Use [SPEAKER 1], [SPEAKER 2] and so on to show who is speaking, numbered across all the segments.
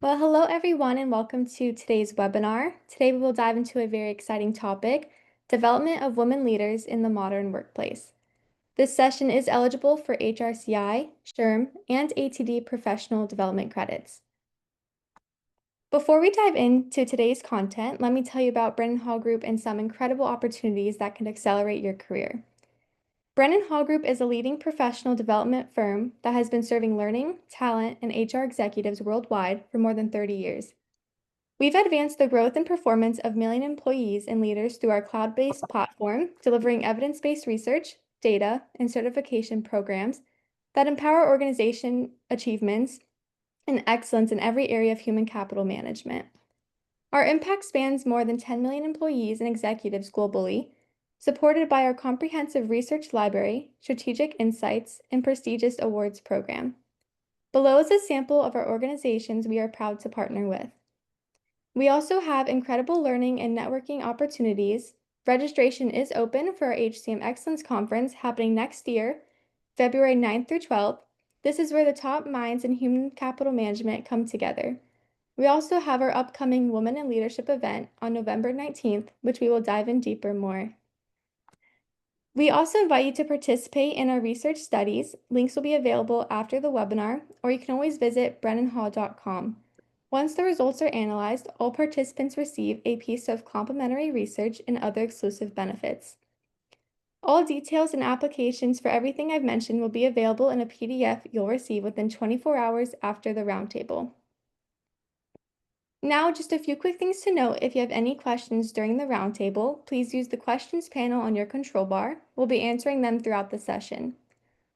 [SPEAKER 1] Well, hello everyone, and welcome to today's webinar. Today we will dive into a very exciting topic, development of women leaders in the modern workplace. This session is eligible for HRCI, SHRM, and ATD professional development credits. Before we dive into today's content, let me tell you about Brennan Hall Group and some incredible opportunities that can accelerate your career. Brennan Hall Group is a leading professional development firm that has been serving learning, talent, and HR executives worldwide for more than 30 years. We've advanced the growth and performance of million employees and leaders through our cloud-based platform, delivering evidence-based research, data, and certification programs that empower organization achievements and excellence in every area of human capital management. Our impact spans more than 10 million employees and executives globally, supported by our comprehensive research library, strategic insights, and prestigious awards program. Below is a sample of our organizations we are proud to partner with. We also have incredible learning and networking opportunities. Registration is open for our HCM Excellence Conference happening next year, February 9th through 12th. This is where the top minds in human capital management come together. We also have our upcoming Women in Leadership event on November 19th, which we will dive in deeper more. We also invite you to participate in our research studies. Links will be available after the webinar, or you can always visit brennanhall.com. Once the results are analyzed, all participants receive a piece of complimentary research and other exclusive benefits. All details and applications for everything I've mentioned will be available in a PDF you'll receive within 24 hours after the roundtable. Now, just a few quick things to note. If you have any questions during the roundtable, please use the questions panel on your control bar. We'll be answering them throughout the session.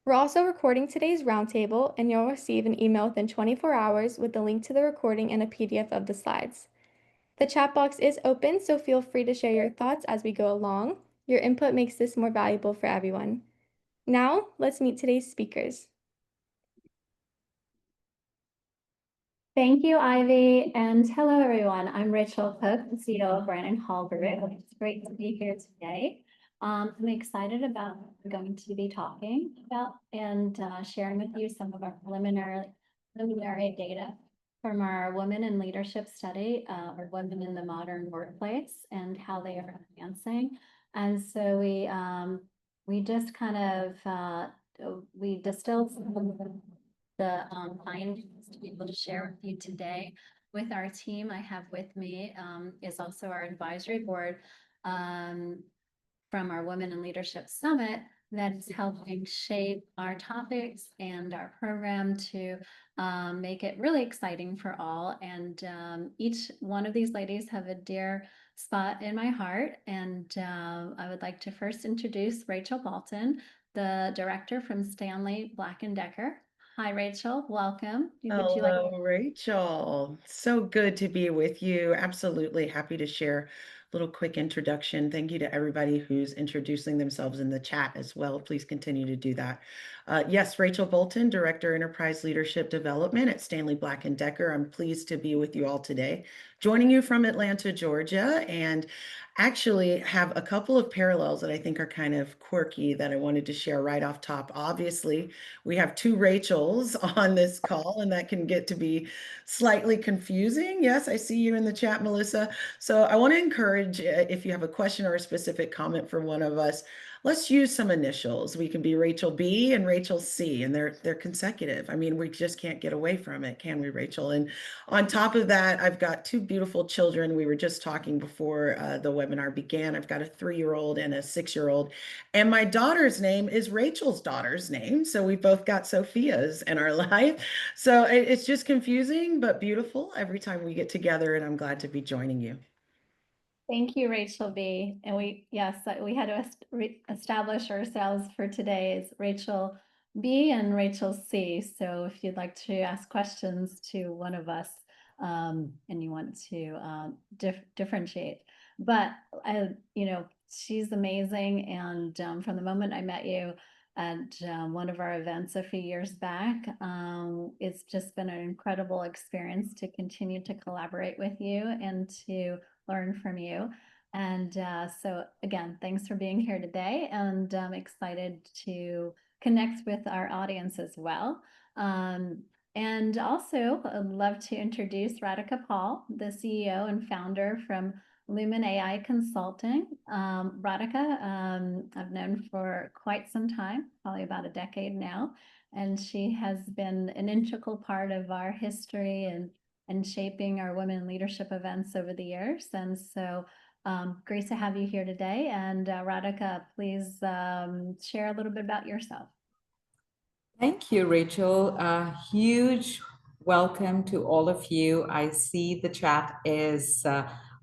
[SPEAKER 1] We're also recording today's roundtable, and you'll receive an email within 24 hours with the link to the recording and a PDF of the slides. The chat box is open, so feel free to share your thoughts as we go along. Your input makes this more valuable for everyone. Now, let's meet today's speakers.
[SPEAKER 2] Thank you, Ivy, and hello, everyone. I'm Rachel Cooke, the CEO of Brennan Hall Group. It's great to be here today. I'm excited about what we're going to be talking about and sharing with you some of our preliminary data from our Women in Leadership study, or Women in the Modern Workplace, and how they are advancing. And so we just kind of we distilled some of the findings to be able to share with you today. With our team, I have with me is also our advisory board from our Women in Leadership Summit that is helping shape our topics and our program to make it really exciting for all. And each one of these ladies have a dear spot in my heart. And I would like to first introduce Rachel Bolton, the director from Stanley Black & Decker. Hi, Rachel. Welcome.
[SPEAKER 3] Hello, Rachel. So good to be with you. Absolutely happy to share a little quick introduction. Thank you to everybody who's introducing themselves in the chat as well. Please continue to do that. Yes, Rachel Bolton, Director, Enterprise Leadership Development at Stanley Black & Decker. I'm pleased to be with you all today, joining you from Atlanta, Georgia, and actually have a couple of parallels that I think are kind of quirky that I wanted to share right off top. Obviously, we have two Rachels on this call, and that can get to be slightly confusing. Yes, I see you in the chat, Melissa. So I want to encourage, if you have a question or a specific comment for one of us, let's use some initials. We can be Rachel B and Rachel C, and they're consecutive. I mean, we just can't get away from it, can we, Rachel? And on top of that, I've got two beautiful children. We were just talking before the webinar began. I've got a 3-year-old and a 6-year-old, and my daughter's name is Rachel's daughter's name. So we both got Sophia's in our life. So it's just confusing, but beautiful every time we get together, and I'm glad to be joining you.
[SPEAKER 2] Thank you, Rachel B. And we had to establish ourselves for today as Rachel B and Rachel C. So if you'd like to ask questions to one of us and you want to differentiate, but she's amazing. And from the moment I met you at one of our events a few years back, it's just been an incredible experience to continue to collaborate with you and to learn from you. And so again, thanks for being here today, and I'm excited to connect with our audience as well. And also, I'd love to introduce Radhika Paul, the CEO and founder from LuminAI Consulting. Radhika, I've known for quite some time, probably about a decade now, and she has been an integral part of our history and shaping our women in leadership events over the years. And so great to have you here today. And Radhika, please share a little bit about yourself.
[SPEAKER 4] Thank you, Rachel. Huge welcome to all of you. I see the chat is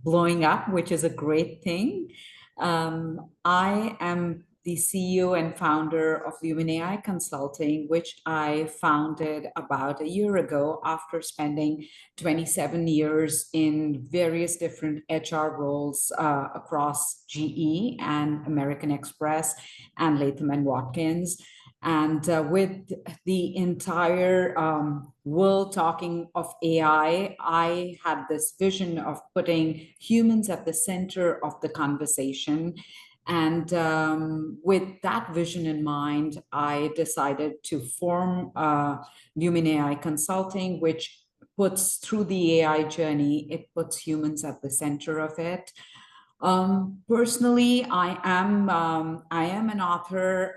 [SPEAKER 4] blowing up, which is a great thing. I am the CEO and founder of LuminAI Consulting, which I founded about a year ago after spending 27 years in various different HR roles across GE and American Express and Latham and Watkins. And with the entire world talking of AI, I had this vision of putting humans at the center of the conversation. And with that vision in mind, I decided to form LuminAI Consulting, which puts through the AI journey, it puts humans at the center of it. Personally, I am an author.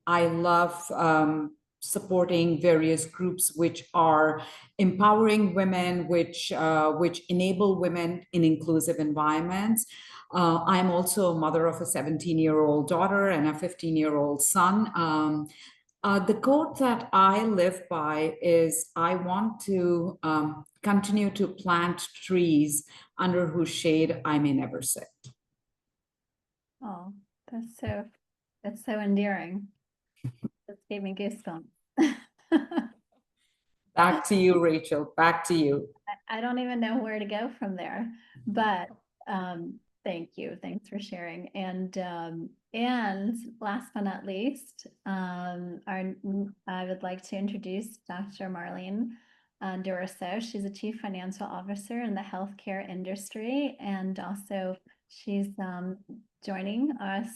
[SPEAKER 4] I love supporting various groups which are empowering women, which enable women in inclusive environments. I'm also a mother of a 17-year-old daughter and a 15-year-old son. The quote that I live by is, I want to continue to plant trees under whose shade I may never sit.
[SPEAKER 2] Oh, that's so endearing. That gave me goosebumps.
[SPEAKER 4] Back to you, Rachel. Back to you.
[SPEAKER 2] I don't even know where to go from there, but thank you. Thanks for sharing. And last but not least, I would like to introduce Dr. Marlene Duroseau. She's a Chief Financial Officer in the healthcare industry, and also she's joining us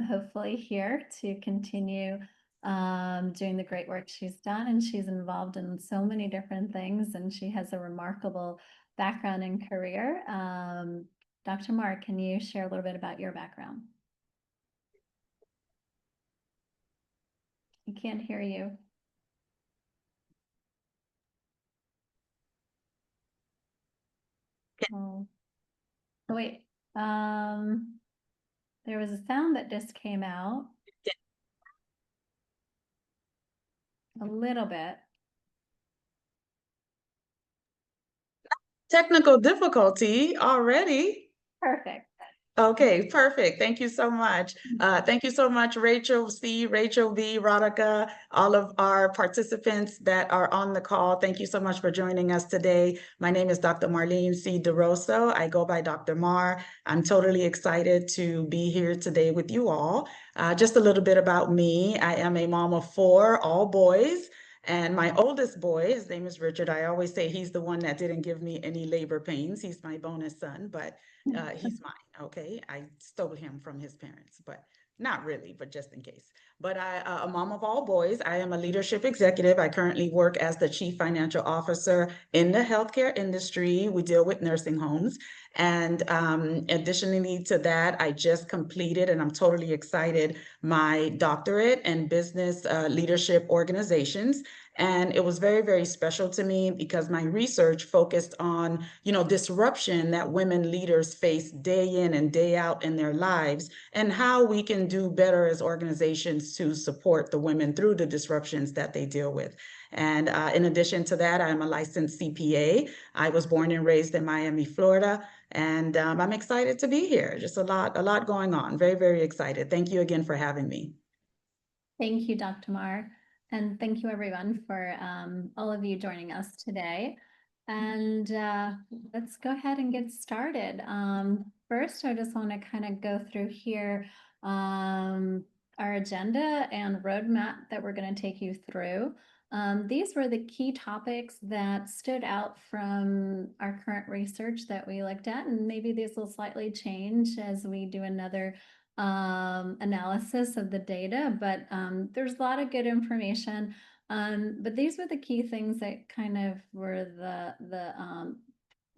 [SPEAKER 2] hopefully here to continue doing the great work she's done. And she's involved in so many different things, and she has a remarkable background and career. Dr. Mark, can you share a little bit about your background? I can't hear you. Oh, wait. There was a sound that just came out. A little bit.
[SPEAKER 3] Technical difficulty already.
[SPEAKER 2] Perfect.
[SPEAKER 3] Okay, perfect. Thank you so much. Thank you so much, Rachel C, Rachel B, Radhika, all of our participants that are on the call. Thank you so much for joining us today. My name is Dr. MarlineC. Duroseau. I go by Dr. Mar. I'm totally excited to be here today with you all. Just a little bit about me. I am a mom of 4, all boys. And my oldest boy, his name is Richard. I always say he's the one that didn't give me any labor pains. He's my bonus son, but he's mine. Okay, I stole him from his parents, but not really, but just in case. But a mom of all boys. I am a leadership executive. I currently work as the Chief Financial Officer in the healthcare industry. We deal with nursing homes. And additionally to that, I just completed, and I'm totally excited, my doctorate in business leadership organizations. And it was very, very special to me because my research focused on, disruption that women leaders face day in and day out in their lives, and how we can do better as organizations to support the women through the disruptions that they deal with. And in addition to that, I'm a licensed CPA. I was born and raised in Miami, Florida, and I'm excited to be here. Just a lot going on. Very, very excited. Thank you again for having me.
[SPEAKER 2] Thank you, Dr. Mar. And thank you, everyone, for all of you joining us today. And let's go ahead and get started. First, I just want to kind of go through here our agenda and roadmap that we're going to take you through. These were the key topics that stood out from our current research that we looked at, and maybe these will slightly change as we do another analysis of the data, but there's a lot of good information But these were the key things that kind of were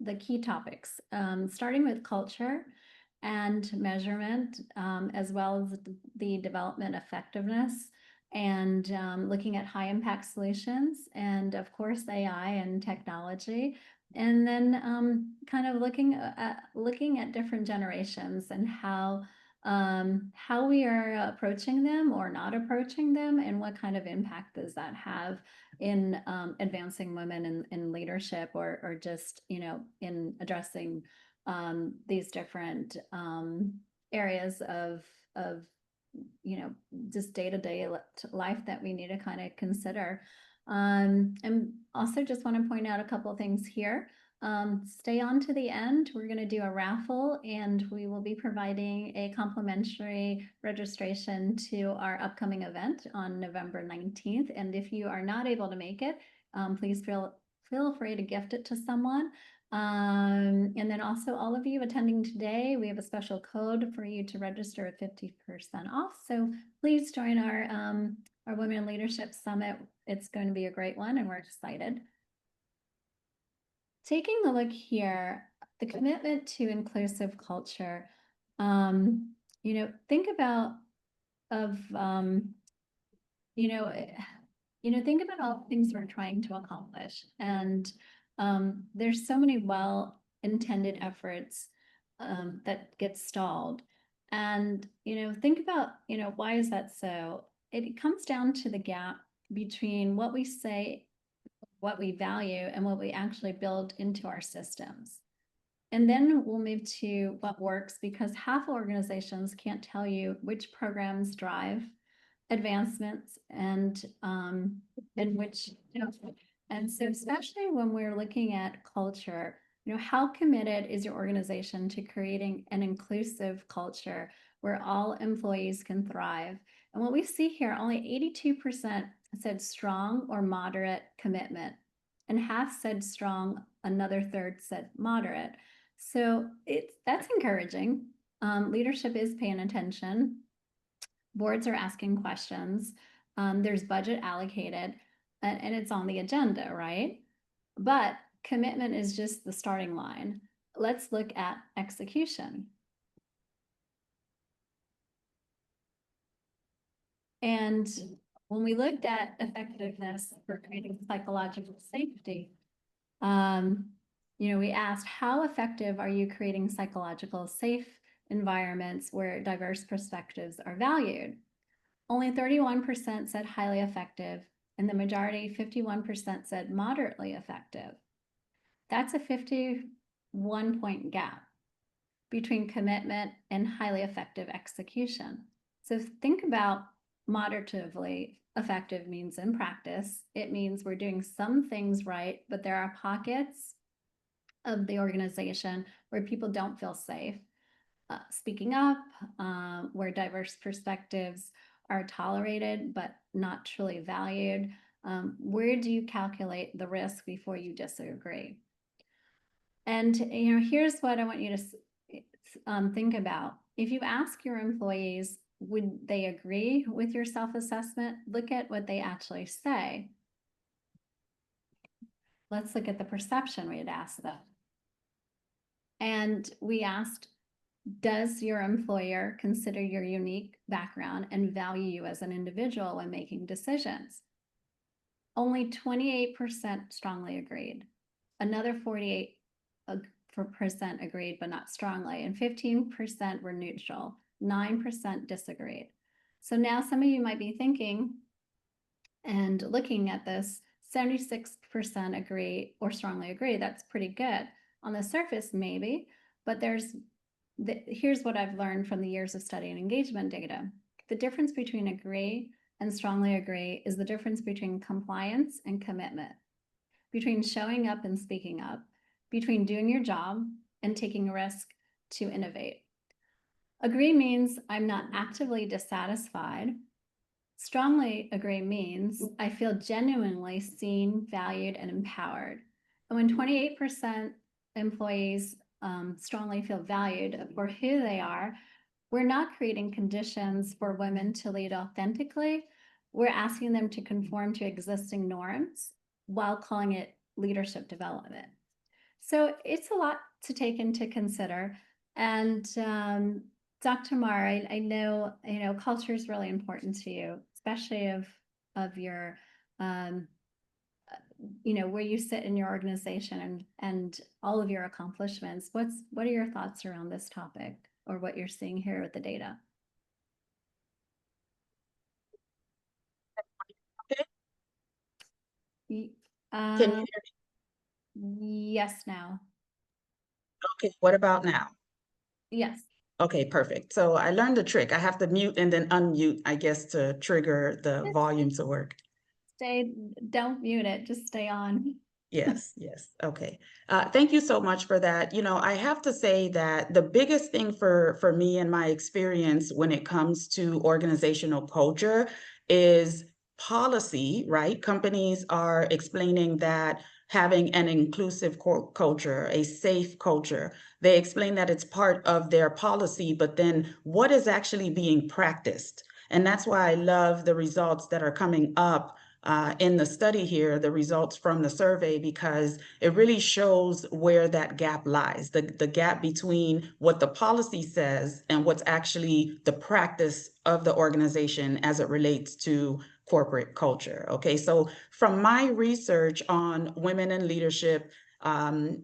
[SPEAKER 2] the key topics, starting with culture and measurement, as well as the development effectiveness, and looking at high impact solutions, and of course AI and technology, and then kind of looking at different generations and how we are approaching them or not approaching them, and what kind of impact does that have in advancing women in leadership, or just, you know, in addressing these different areas of you know, just day-to-day life that we need to kind of consider. And also just want to point out a couple of things here. Stay on to the end. We're going to do a raffle, and we will be providing a complimentary registration to our upcoming event on November 19th. And if you are not able to make it, please feel free to gift it to someone. And then also, all of you attending today, we have a special code for you to register at 50% off. So please join our Women in Leadership Summit. It's going to be a great one, and we're excited. Taking a look here, the commitment to inclusive culture. You know, think about think about all the things we're trying to accomplish, and there's so many well-intended efforts that get stalled. And, you know, think about, you know, why is that so? It comes down to the gap between what we say, what we value, and what we actually build into our systems. And then we'll move to what works, because half organizations can't tell you which programs drive advancements and which, you know, and so especially when we're looking at culture, you know, how committed is your organization to creating an inclusive culture where all employees can thrive? And what we see here, only 82% said strong or moderate commitment, and half said strong, another third said moderate. So that's encouraging. Leadership is paying attention. Boards are asking questions. There's budget allocated, and it's on the agenda, right? But commitment is just the starting line. Let's look at execution. And when we looked at effectiveness for creating psychological safety, you know, we asked, how effective are you creating psychological safe environments where diverse perspectives are valued? Only 31% said highly effective, and the majority, 51%, said moderately effective. That's a 51-point gap between commitment and highly effective execution. So think about moderatively effective means in practice. It means we're doing some things right, but there are pockets of the organization where people don't feel safe speaking up, where diverse perspectives are tolerated but not truly valued. Where do you calculate the risk before you disagree? And, you know, here's what I want you to think about. If you ask your employees, would they agree with your self-assessment? Look at what they actually say. Let's look at the perception we had asked them. And we asked, does your employer consider your unique background and value you as an individual when making decisions? Only 28% strongly agreed. Another 48% agreed, but not strongly, and 15% were neutral. 9% disagreed. So now some of you might be thinking and looking at this, 76% agree or strongly agree. That's pretty good. On the surface, maybe, but here's what I've learned from the years of study and engagement data. The difference between agree and strongly agree is the difference between compliance and commitment, between showing up and speaking up, between doing your job and taking a risk to innovate. Agree means I'm not actively dissatisfied. Strongly agree means I feel genuinely seen, valued, and empowered. And when 28% employees strongly feel valued for who they are, we're not creating conditions for women to lead authentically. we're asking them to conform to existing norms while calling it leadership development. So it's a lot to take into consider. And Dr. Mar, I know, culture is really important to you, especially of your, where you sit in your organization and all of your accomplishments. What are your thoughts around this topic or what you're seeing here with the data?
[SPEAKER 5] Can you hear
[SPEAKER 2] Yes, now.
[SPEAKER 5] me? Okay, what about now?
[SPEAKER 2] Yes.
[SPEAKER 5] Okay, perfect. So I learned the trick. I have to mute and then unmute, I guess, to trigger the volume to work.
[SPEAKER 2] Don't mute it, just stay on.
[SPEAKER 5] Yes, yes. Okay. Thank you so much for that. I have to say that the biggest thing for me and my experience when it comes to organizational culture is policy, right? Companies are explaining that having an inclusive culture, a safe culture, they explain that it's part of their policy, but then what is actually being practiced? And that's why I love the results that are coming up in the study here, the results from the survey, because it really shows where that gap lies, the gap between what the policy says and what's actually the practice of the organization as it relates to corporate culture. Okay, so from my research on women in leadership,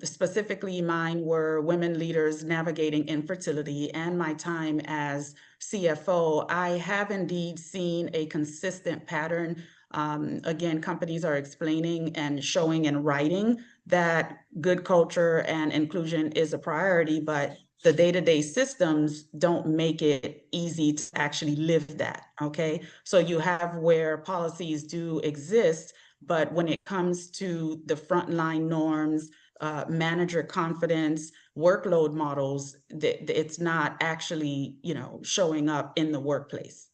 [SPEAKER 5] specifically mine were women leaders navigating infertility, and my time as CFO, I have indeed seen a consistent pattern. Again, companies are explaining and showing and writing that good culture and inclusion is a priority, but the day-to-day systems don't make it easy to actually live that, okay? So you have where policies do exist, but when it comes to the frontline norms, manager confidence, workload models, it's not actually, showing up in the workplace,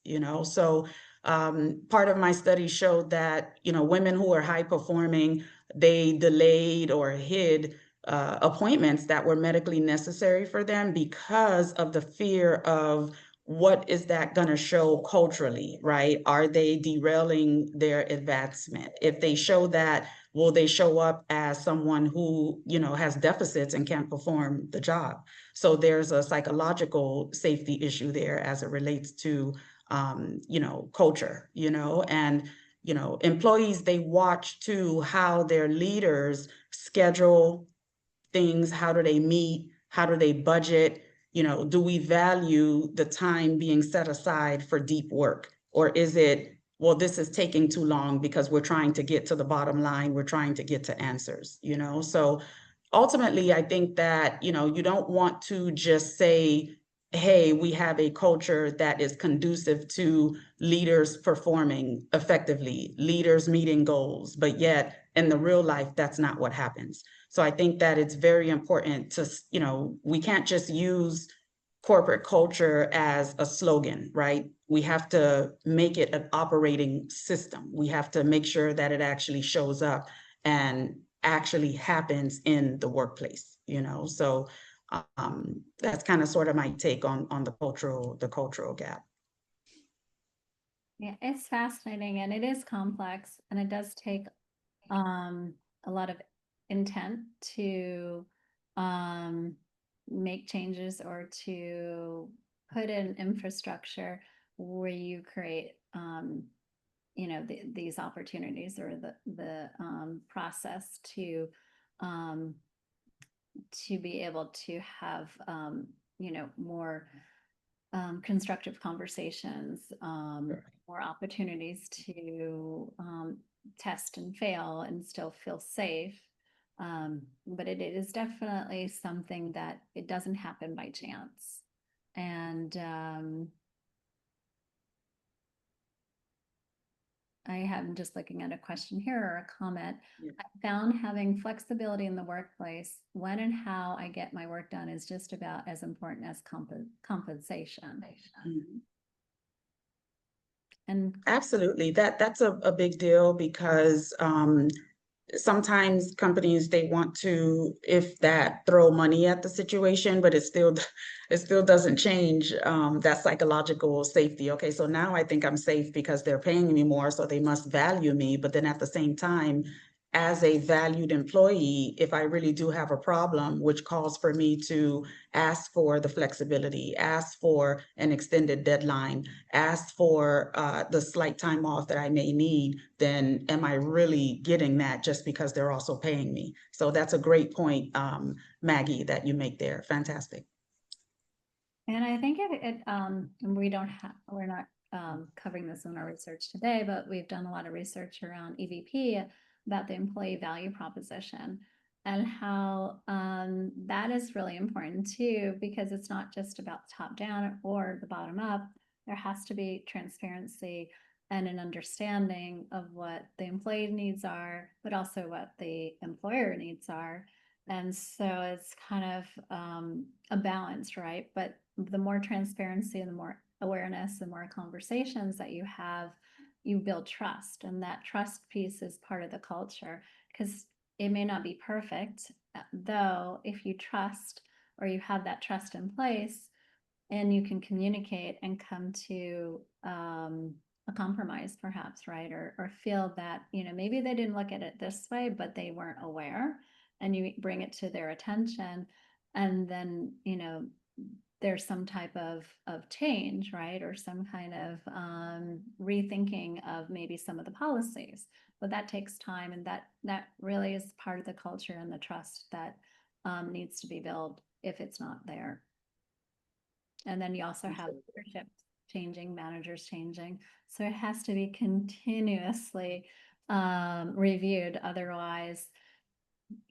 [SPEAKER 5] So part of my study showed that, women who are high performing, they delayed or hid appointments that were medically necessary for them because of the fear of what is that going to show culturally, right? Are they derailing their advancement? If they show that, will they show up as someone who, has deficits and can't perform the job? So there's a psychological safety issue there as it relates to culture, and, employees, they watch too how their leaders schedule things, how do they meet, how do they budget, do we value the time being set aside for deep work? Or is it, well, this is taking too long because we're trying to get to the bottom line, we're trying to get to answers, So ultimately, I think that, you don't want to just say, hey, we have a culture that is conducive to leaders performing effectively, leaders meeting goals, but yet in the real life, that's not what happens. So I think that it's very important to, we can't just use corporate culture as a slogan, right? We have to make it an operating system. We have to make sure that it actually shows up and actually happens in the workplace, So that's kind of sort of my take on the cultural gap.
[SPEAKER 2] Yeah, it's fascinating and it is complex and it does take a lot of intent to make changes or to put in infrastructure where you create these opportunities or the process to be able to have more constructive conversations, more opportunities to test and fail and still feel safe. But it is definitely something that it doesn't happen by chance. And I'm just looking at a question here or a comment.
[SPEAKER 5] Yeah.
[SPEAKER 2] I found having flexibility in the workplace, when and how I get my work done is just about as important as compensation.
[SPEAKER 5] Mm-hmm.
[SPEAKER 2] And
[SPEAKER 5] absolutely, that's a big deal because sometimes companies, they want to, if that, throw money at the situation, but it still doesn't change that psychological safety. Okay, so now I think I'm safe because they're paying me more, so they must value me. But then at the same time, as a valued employee, if I really do have a problem, which calls for me to ask for the flexibility, ask for an extended deadline, ask for the slight time off that I may need, then am I really getting that just because they're also paying me? So that's a great point, Maggie, that you make there. Fantastic.
[SPEAKER 2] And I think we're not covering this in our research today, but we've done a lot of research around EVP about the employee value proposition and how that is really important too, because it's not just about top down or the bottom up. There has to be transparency and an understanding of what the employee needs are, but also what the employer needs are. And so it's kind of a balance, right? But the more transparency and the more awareness and more conversations that you have, you build trust. And that trust piece is part of the culture, because it may not be perfect, though, if you trust or you have that trust in place and you can communicate and come to a compromise, perhaps, right? Or feel that, maybe they didn't look at it this way, but they weren't aware, and you bring it to their attention, and then, there's some type of change, right? Or some kind of rethinking of maybe some of the policies. But that takes time, and that really is part of the culture and the trust that needs to be built if it's not there. And then you also have leadership changing, managers changing. So it has to be continuously reviewed. Otherwise,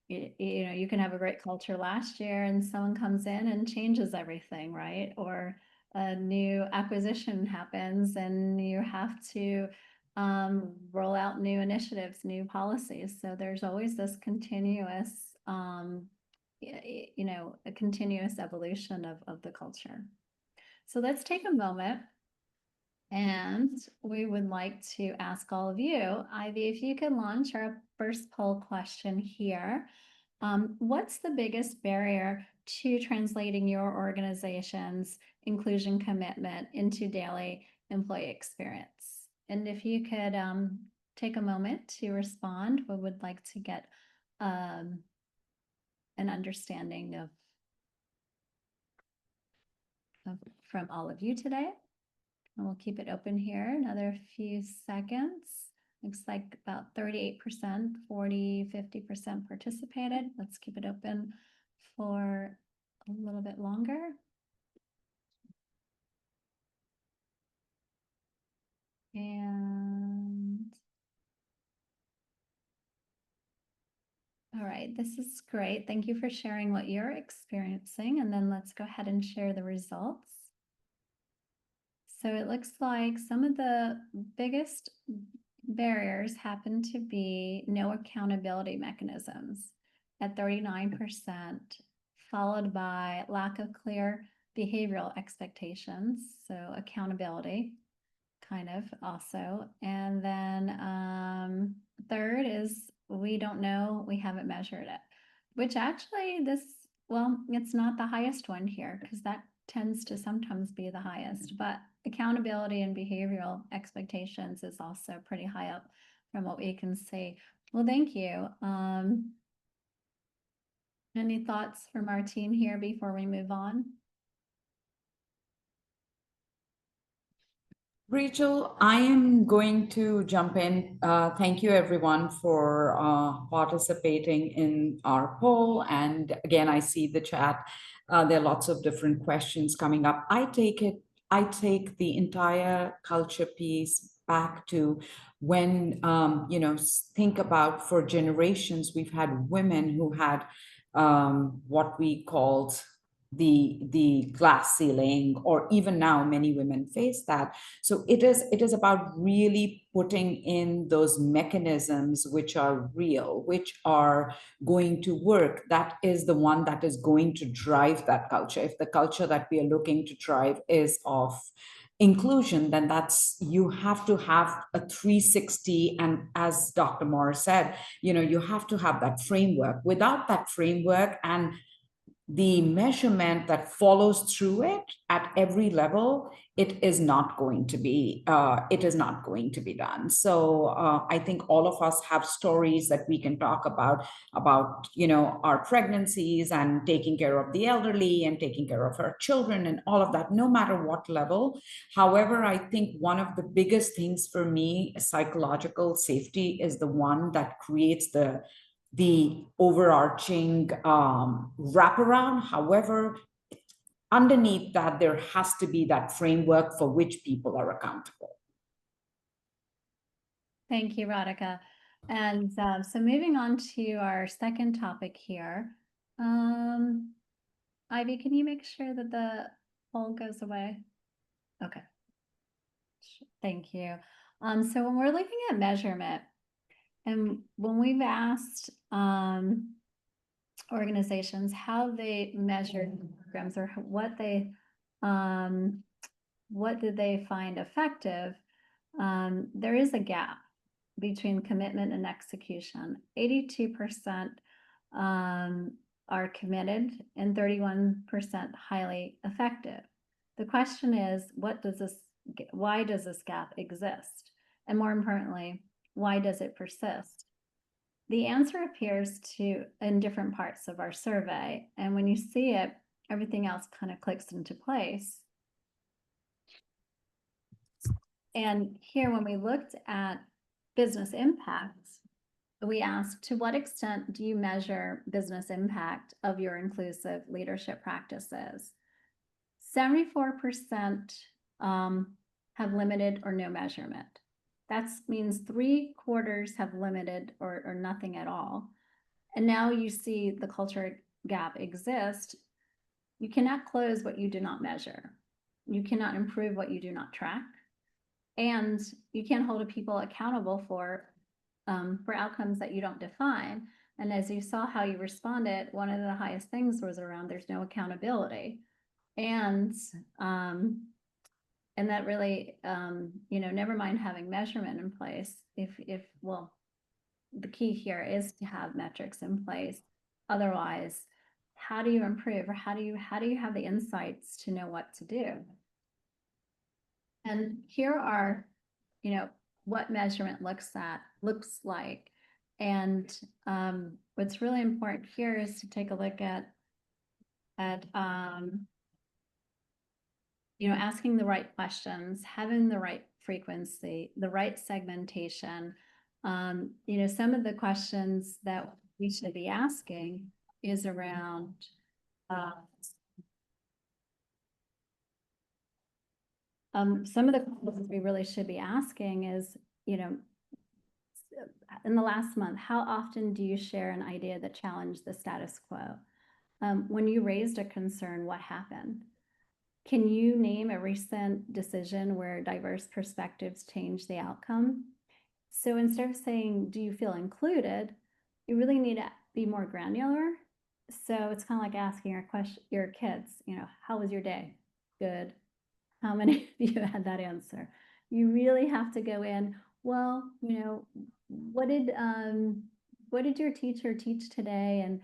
[SPEAKER 2] you can have a great culture last year and someone comes in and changes everything, right? Or a new acquisition happens and you have to roll out new initiatives, new policies. So there's always this continuous, a continuous evolution of the culture. So let's take a moment, and we would like to ask all of you, Ivy, if you could launch our first poll question here. What's the biggest barrier to translating your organization's inclusion commitment into daily employee experience? And if you could take a moment to respond, we would like to get an understanding of from all of you today. And we'll keep it open here another few seconds. Looks like about 38%, 40, 50% participated. Let's keep it open for a little bit longer. And all right, this is great. Thank you for sharing what you're experiencing. And then let's go ahead and share the results. So it looks like some of the biggest barriers happen to be no accountability mechanisms at 39%, followed by lack of clear behavioral expectations. So accountability kind of also. And then third is we don't know, we haven't measured it, which actually it's not the highest one here, because that tends to sometimes be the highest, but accountability and behavioral expectations is also pretty high up from what we can see. Well, thank you. Any thoughts from our team here before we move on?
[SPEAKER 4] Rachel, I am going to jump in. Thank you, everyone, for participating in our poll. And again, I see the chat. There are lots of different questions coming up. I take the entire culture piece back to when, think about, for generations, we've had women who had what we called the glass ceiling, or even now many women face that. So it is about really putting in those mechanisms which are real, which are going to work. That is the one that is going to drive that culture. If the culture that we are looking to drive is of inclusion, then you have to have a 360. And as Dr. Morris said, you have to have that framework. Without that framework and the measurement that follows through it at every level, it is not going to be done. So I think all of us have stories that we can talk about our pregnancies and taking care of the elderly and taking care of our children and all of that, no matter what level. However, I think one of the biggest things for me, psychological safety, is the one that creates the overarching wraparound. However, underneath that, there has to be that framework for which people are accountable.
[SPEAKER 2] Thank you, Radhika. And so moving on to our second topic here. Ivy, can you make sure that the poll goes away? Okay. Thank you. So when we're looking at measurement, and when we've asked organizations how they measure programs or what did they find effective, there is a gap between commitment and execution. 82% are committed and 31% highly effective. The question is, why does this gap exist? And more importantly, why does it persist? The answer appears in different parts of our survey. And when you see it, everything else kind of clicks into place. And here, when we looked at business impacts, we asked, to what extent do you measure business impact of your inclusive leadership practices? 74% have limited or no measurement. That means 3/4 have limited or nothing at all. And now you see the culture gap exist. You cannot close what you do not measure. You cannot improve what you do not track. And you can't hold people accountable for outcomes that you don't define. And as you saw how you responded, one of the highest things was around there's no accountability. And that really, never mind having measurement in place. Well, the key here is to have metrics in place. Otherwise, how do you improve, or how do you have the insights to know what to do? And here are, what measurement looks like. And what's really important here is to take a look at asking the right questions, having the right frequency, the right segmentation. Some of the questions that we should be asking is around some of the questions we really should be asking is, in the last month, how often do you share an idea that challenged the status quo? When you raised a concern, what happened? Can you name a recent decision where diverse perspectives changed the outcome? So instead of saying, do you feel included, you really need to be more granular. So it's kind of like asking your kids, how was your day? Good. How many of you had that answer? You really have to go in, well, what did your teacher teach today? And,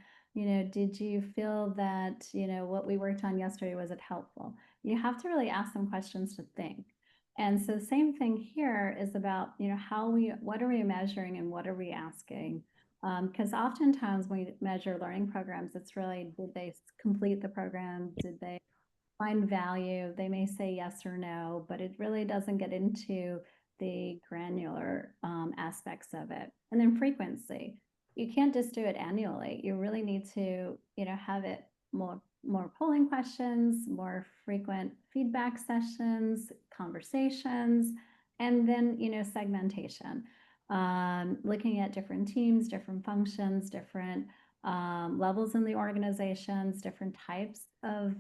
[SPEAKER 2] did you feel that, what we worked on yesterday, was it helpful? You have to really ask them questions to think. And so the same thing here is about, what are we measuring and what are we asking? Because oftentimes when we measure learning programs, it's really, did they complete the program? Did they find value? They may say yes or no, but it really doesn't get into the granular aspects of it. And then frequency. You can't just do it annually. You really need to, have it more polling questions, more frequent feedback sessions, conversations, and then, segmentation. Looking at different teams, different functions, different levels in the organizations, different types of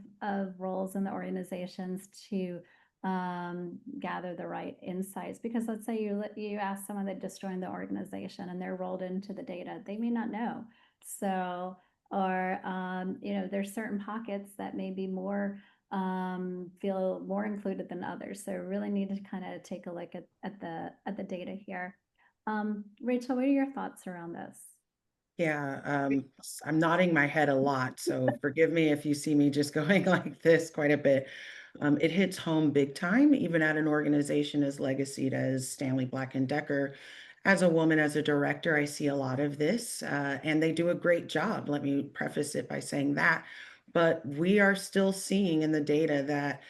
[SPEAKER 2] roles in the organizations to gather the right insights. Because let's say you ask someone that just joined the organization and they're rolled into the data, they may not know. So, or there's certain pockets that may be more feel more included than others. So really need to kind of take a look at the data here. Rachel, what are your thoughts around this?
[SPEAKER 3] Yeah, I'm nodding my head a lot, so forgive me if you see me just going like this quite a bit. It hits home big time, even at an organization as legacied as Stanley Black and Decker. As a woman, as a director, I see a lot of this, and they do a great job. Let me preface it by saying that. But we are still seeing in the data that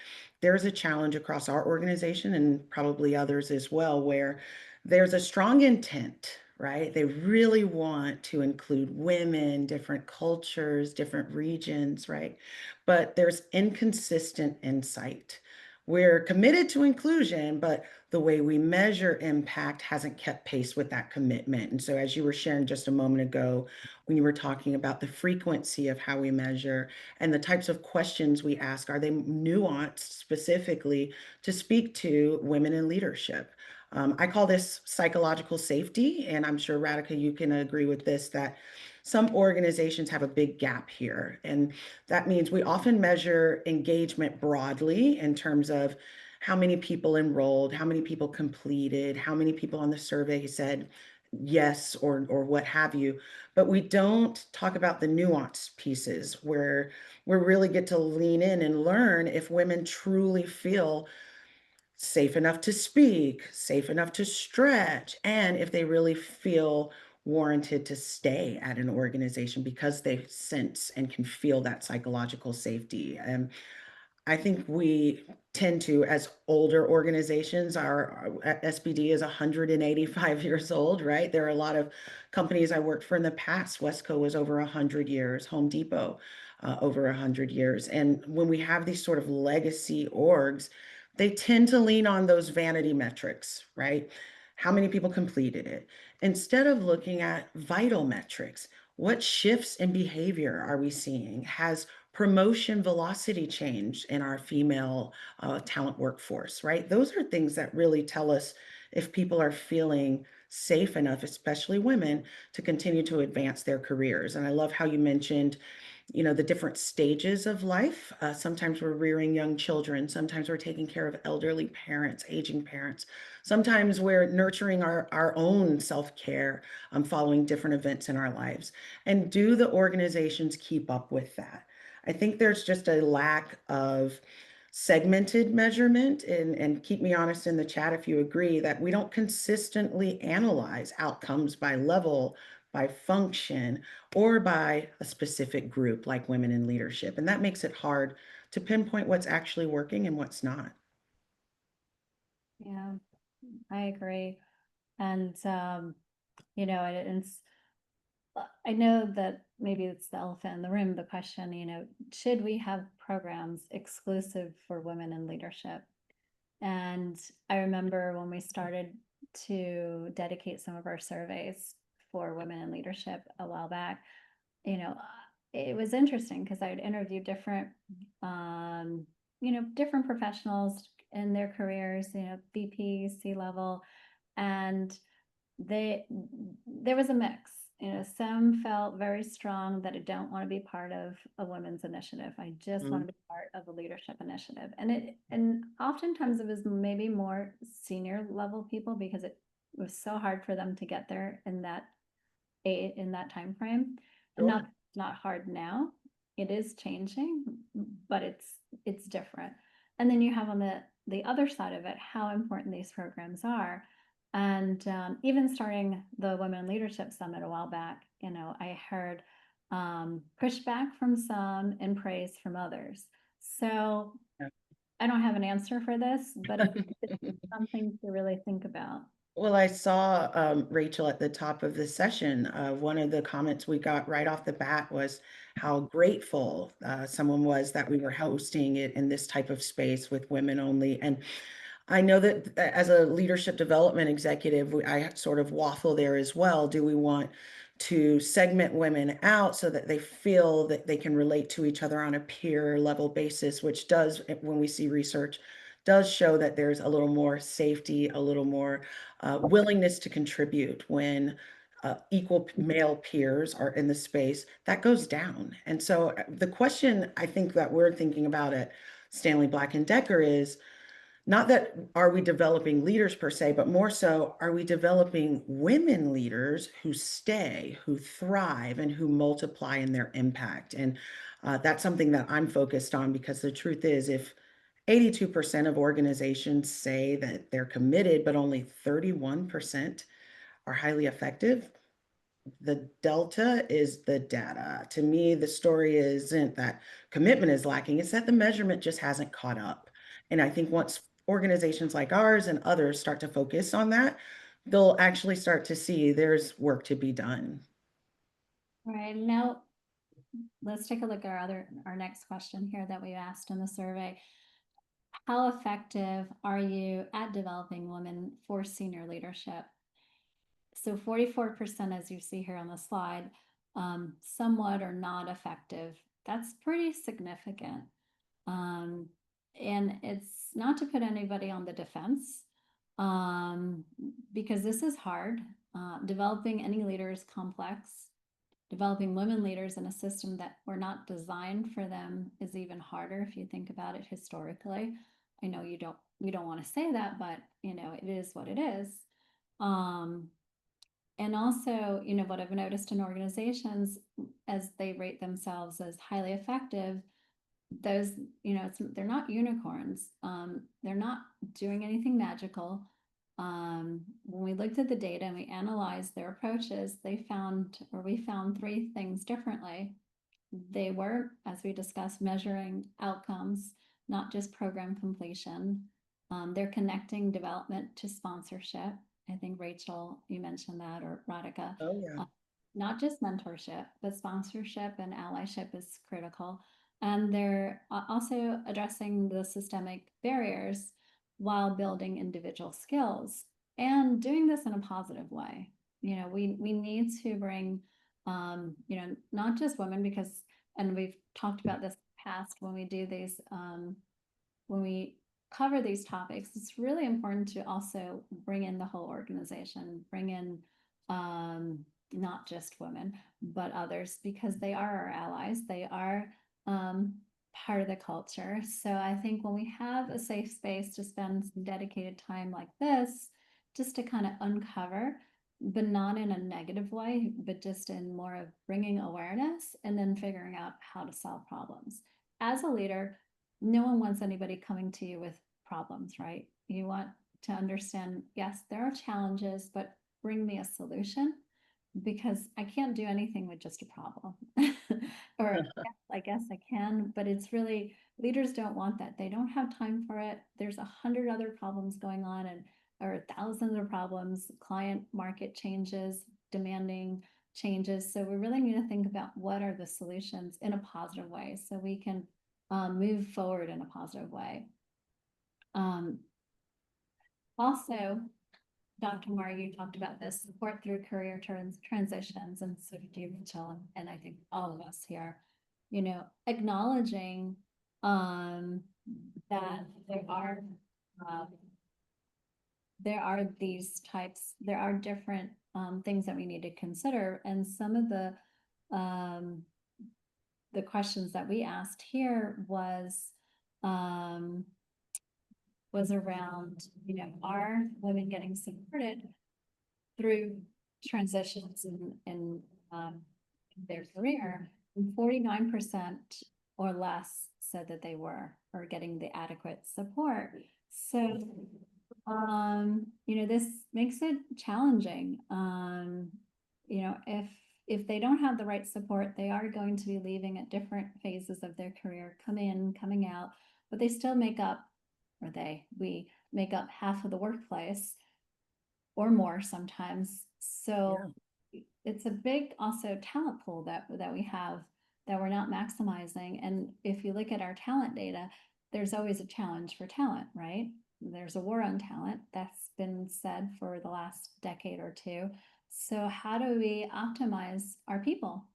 [SPEAKER 3] there's a challenge across our organization and probably others as well, where there's a strong intent, right? They really want to include women, different cultures, different regions, right? But there's inconsistent insight. We're committed to inclusion, but the way we measure impact hasn't kept pace with that commitment. And so, as you were sharing just a moment ago, when you were talking about the frequency of how we measure and the types of questions we ask, are they nuanced specifically to speak to women in leadership? I call this psychological safety, and I'm sure Radhika, you can agree with this, that some organizations have a big gap here. And that means we often measure engagement broadly in terms of how many people enrolled, how many people completed, how many people on the survey said yes or what have you. But we don't talk about the nuanced pieces where we really get to lean in and learn if women truly feel safe enough to speak, safe enough to stretch, and if they really feel warranted to stay at an organization because they sense and can feel that psychological safety. And I think we tend to, as older organizations, our SBD is 185 years old, right? There are a lot of companies I worked for in the past. Wesco was over 100 years, Home Depot over 100 years. And when we have these sort of legacy orgs, they tend to lean on those vanity metrics, right? How many people completed it? Instead of looking at vital metrics, what shifts in behavior are we seeing? Has promotion velocity change in our female talent workforce, right? Those are things that really tell us if people are feeling safe enough, especially women, to continue to advance their careers. And I love how you mentioned, the different stages of life. Sometimes we're rearing young children. Sometimes we're taking care of elderly parents, aging parents. Sometimes we're nurturing our own self-care, following different events in our lives. And do the organizations keep up with that? I think there's just a lack of segmented measurement, and keep me honest in the chat if you agree that we don't consistently analyze outcomes by level, by function, or by a specific group like women in leadership. And that makes it hard to pinpoint what's actually working and what's not.
[SPEAKER 2] Yeah, I agree. And, it's, I know that maybe it's the elephant in the room, the question, should we have programs exclusive for women in leadership? And I remember when we started to dedicate some of our surveys for women in leadership a while back, it was interesting because I would interview different professionals in their careers, VP, C-level, and there was a mix. Some felt very strong that I don't want to be part of a women's initiative. I just want to be part of a leadership initiative. And oftentimes it was maybe more senior level people because it was so hard for them to get there in that time frame. And
[SPEAKER 3] Sure.
[SPEAKER 2] not hard now. It is changing, but it's different. And then you have on the other side of it how important these programs are. And even starting the Women in Leadership Summit a while back, I heard pushback from some and praise from others. So
[SPEAKER 3] Yeah.
[SPEAKER 2] I don't have an answer for this, but it's something to really think about.
[SPEAKER 3] Well, I saw Rachel at the top of the session. One of the comments we got right off the bat was how grateful someone was that we were hosting it in this type of space with women only. And I know that as a leadership development executive, I sort of waffle there as well. Do we want to segment women out so that they feel that they can relate to each other on a peer level basis, which does, when we see research, does show that there's a little more safety, a little more willingness to contribute when equal male peers are in the space, that goes down. And so the question I think that we're thinking about it Stanley Black & Decker is not that are we developing leaders per se, but more so are we developing women leaders who stay, who thrive, and who multiply in their impact. And that's something that I'm focused on, because the truth is, if 82% of organizations say that they're committed, but only 31% are highly effective, the delta is the data. To me, the story isn't that commitment is lacking, it's that the measurement just hasn't caught up. And I think once organizations like ours and others start to focus on that, they'll actually start to see there's work to be done.
[SPEAKER 2] All right, now let's take a look at our next question here that we asked in the survey. How effective are you at developing women for senior leadership? So 44%, as you see here on the slide, somewhat or not effective. That's pretty significant. And it's not to put anybody on the defense, because this is hard. Developing any leader is complex. Developing women leaders in a system that were not designed for them is even harder if you think about it historically. I know we don't want to say that, but it is what it is. And also, what I've noticed in organizations as they rate themselves as highly effective, those, they're not unicorns. They're not doing anything magical. When we looked at the data and we analyzed their approaches, we found three things differently. They were, as we discussed, measuring outcomes, not just program completion. They're connecting development to sponsorship. I think Rachel, you mentioned that, or Radhika.
[SPEAKER 3] Oh, yeah.
[SPEAKER 2] Not just mentorship, but sponsorship and allyship is critical. And they're also addressing the systemic barriers while building individual skills and doing this in a positive way. We need to bring, not just women, because, and we've talked about this in the past when we do these, when we cover these topics, it's really important to also bring in the whole organization, bring in not just women, but others, because they are our allies. They are part of the culture. So I think when we have a safe space to spend some dedicated time like this, just to kind of uncover, but not in a negative way, but just in more of bringing awareness and then figuring out how to solve problems. As a leader, no one wants anybody coming to you with problems, right? You want to understand, yes, there are challenges, but bring me a solution, because I can't do anything with just a problem. Or yes, I guess I can, but it's really, leaders don't want that. They don't have time for it. There's 100 other problems going on, or thousands of problems, client market changes, demanding changes. So we really need to think about what are the solutions in a positive way, so we can move forward in a positive way. Also, Dr. Moore, you talked about this, support through career transitions, and so did you, Rachel, and I think all of us here, acknowledging that there are these types, there are different things that we need to consider, and some of the questions that we asked here was around, are women getting supported through transitions in their career? And 49% or less said that they were, or getting the adequate support. So, this makes it challenging. If they don't have the right support, they are going to be leaving at different phases of their career, coming out, but they still make up, we make up half of the workplace or more sometimes. So it's a big also talent pool that we have that we're not maximizing. And if you look at our talent data, there's always a challenge for talent, right? There's a war on talent. That's been said for the last decade or two. So how do we optimize our people,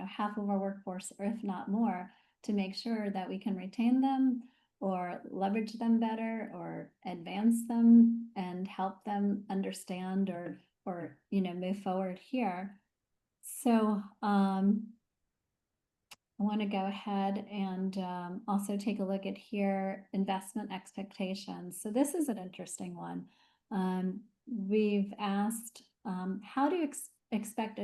[SPEAKER 2] half of our workforce, or if not more, to make sure that we can retain them or leverage them better or advance them and help them understand or move forward here. So I want to go ahead and also take a look at here, investment expectations. So this is an interesting one. We've asked, how do you expect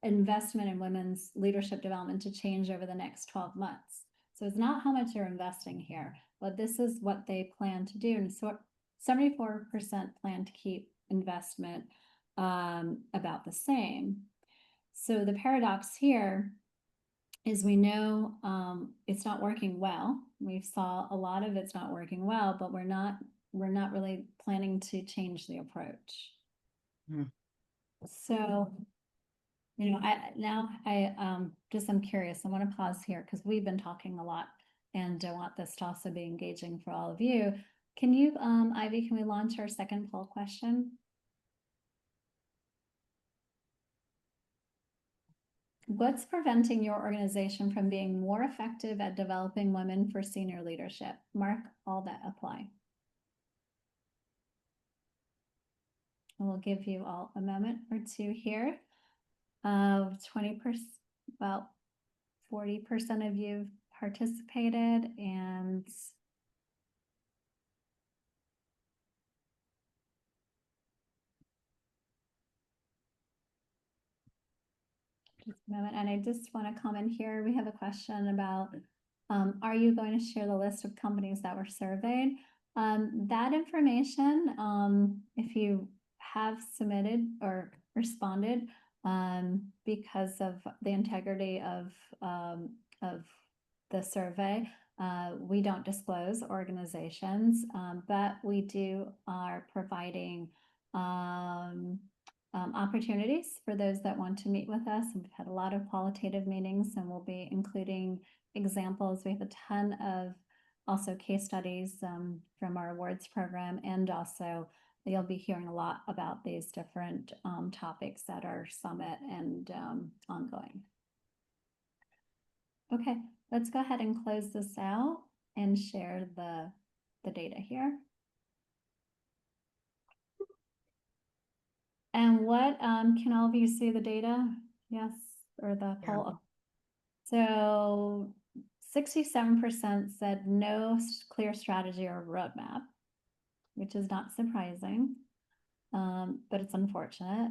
[SPEAKER 2] investment in women's leadership development to change over the next 12 months? So it's not how much you're investing here, but this is what they plan to do. And so 74% plan to keep investment about the same. So the paradox here is we know it's not working well. We saw a lot of it's not working well, but we're not really planning to change the approach. So, you know, I'm curious. I want to pause here because we've been talking a lot, and I want this to also be engaging for all of you. Can you, Ivy, can we launch our second poll question? What's preventing your organization from being more effective at developing women for senior leadership? Mark all that apply. And we'll give you all a moment or two here. 20%, about 40% of you participated, and just a moment. And I just want to comment here. We have a question about, are you going to share the list of companies that were surveyed? That information, if you have submitted or responded, because of the integrity of the survey, we don't disclose organizations, but we are providing opportunities for those that want to meet with us. And we've had a lot of qualitative meetings, and we'll be including examples. We have a ton of also case studies from our awards program, and also you'll be hearing a lot about these different topics at our summit and ongoing. Okay, let's go ahead and close this out and share the data here. And what, can all of you see the data? Yes, or the poll? So 67% said no clear strategy or roadmap, which is not surprising, but it's unfortunate.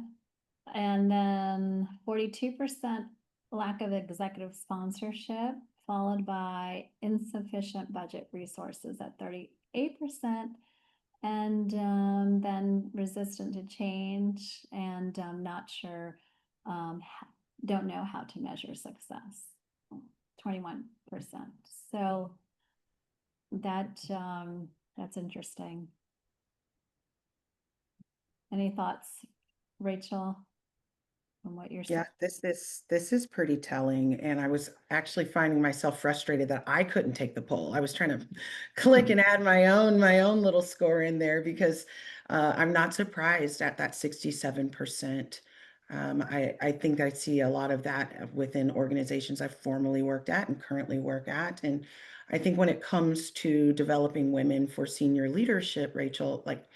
[SPEAKER 2] And then 42% lack of executive sponsorship, followed by insufficient budget resources at 38%. And then resistant to change, and not sure, don't know how to measure success, 21%. So that's interesting. Any thoughts, Rachel, on what you're saying?
[SPEAKER 3] Yeah, this is pretty telling. And I was actually finding myself frustrated that I couldn't take the poll. I was trying to click and add my own little score in there, because I'm not surprised at that 67%. I think I see a lot of that within organizations I've formerly worked at and currently work at. And I think when it comes to developing women for senior leadership, Rachel, like,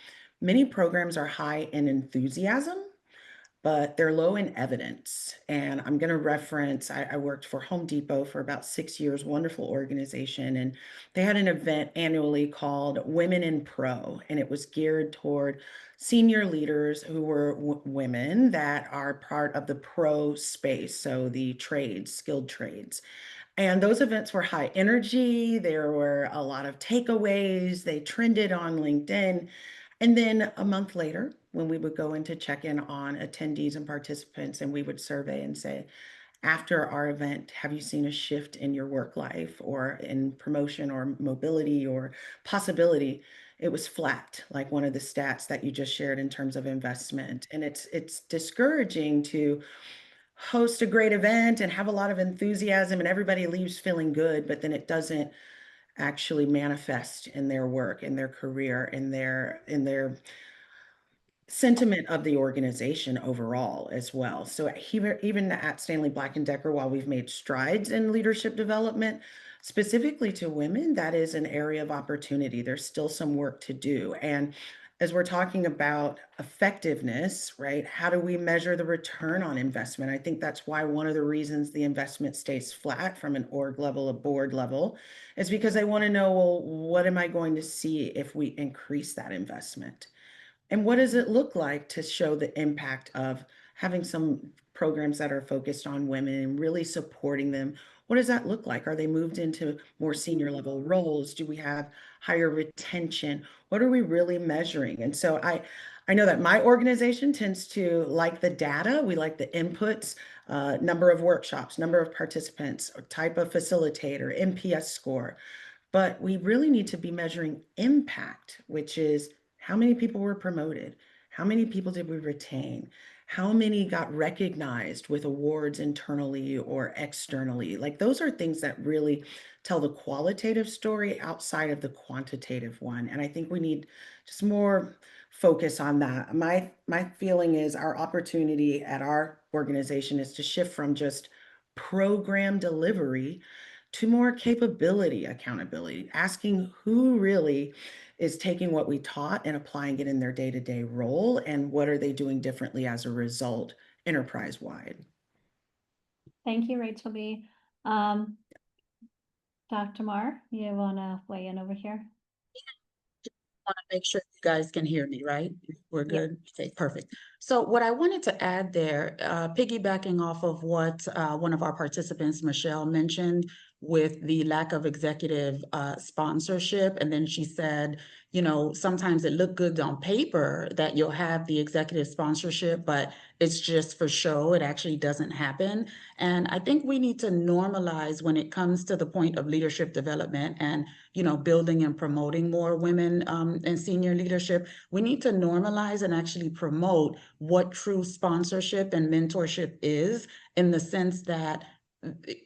[SPEAKER 3] many programs are high in enthusiasm, but they're low in evidence. And I'm going to reference, I worked for Home Depot for about 6 years, wonderful organization. And they had an event annually called Women in Pro. And it was geared toward senior leaders who were women that are part of the pro space. So the trades, skilled trades. And those events were high energy. There were a lot of takeaways. They trended on LinkedIn. And then a month later, when we would go in to check in on attendees and participants, and we would survey and say, after our event, have you seen a shift in your work life or in promotion or mobility or possibility? It was flat, like one of the stats that you just shared in terms of investment. And it's discouraging to host a great event and have a lot of enthusiasm and everybody leaves feeling good, but then it doesn't actually manifest in their work, in their career, in their sentiment of the organization overall as well. So even at Stanley Black & Decker, while we've made strides in leadership development, specifically to women, that is an area of opportunity. There's still some work to do. And as we're talking about effectiveness, right? How do we measure the return on investment? I think that's why one of the reasons the investment stays flat from an org level, a board level, is because they want to know, well, what am I going to see if we increase that investment? And what does it look like to show the impact of having some programs that are focused on women and really supporting them? What does that look like? Are they moved into more senior level roles? Do we have higher retention? What are we really measuring? And so I know that my organization tends to like the data. We like the inputs, number of workshops, number of participants, or type of facilitator, NPS score. But we really need to be measuring impact, which is how many people were promoted? How many people did we retain? How many got recognized with awards internally or externally? Like those are things that really tell the qualitative story outside of the quantitative one. And I think we need just more focus on that. My feeling is our opportunity at our organization is to shift from just program delivery to more capability accountability, asking who really is taking what we taught and applying it in their day-to-day role, and what are they doing differently as a result enterprise-wide.
[SPEAKER 2] Thank you, Rachel B. Dr. Mar, you want to weigh in over here?
[SPEAKER 5] Want to make sure you guys can hear me, right? We're
[SPEAKER 2] Yeah.
[SPEAKER 5] good? Okay, perfect. So what I wanted to add there, piggybacking off of what one of our participants, Michelle, mentioned with the lack of executive sponsorship. And then she said, you know, sometimes it looked good on paper that you'll have the executive sponsorship, but it's just for show. It actually doesn't happen. And I think we need to normalize when it comes to the point of leadership development and, you know, building and promoting more women in senior leadership. We need to normalize and actually promote what true sponsorship and mentorship is, in the sense that,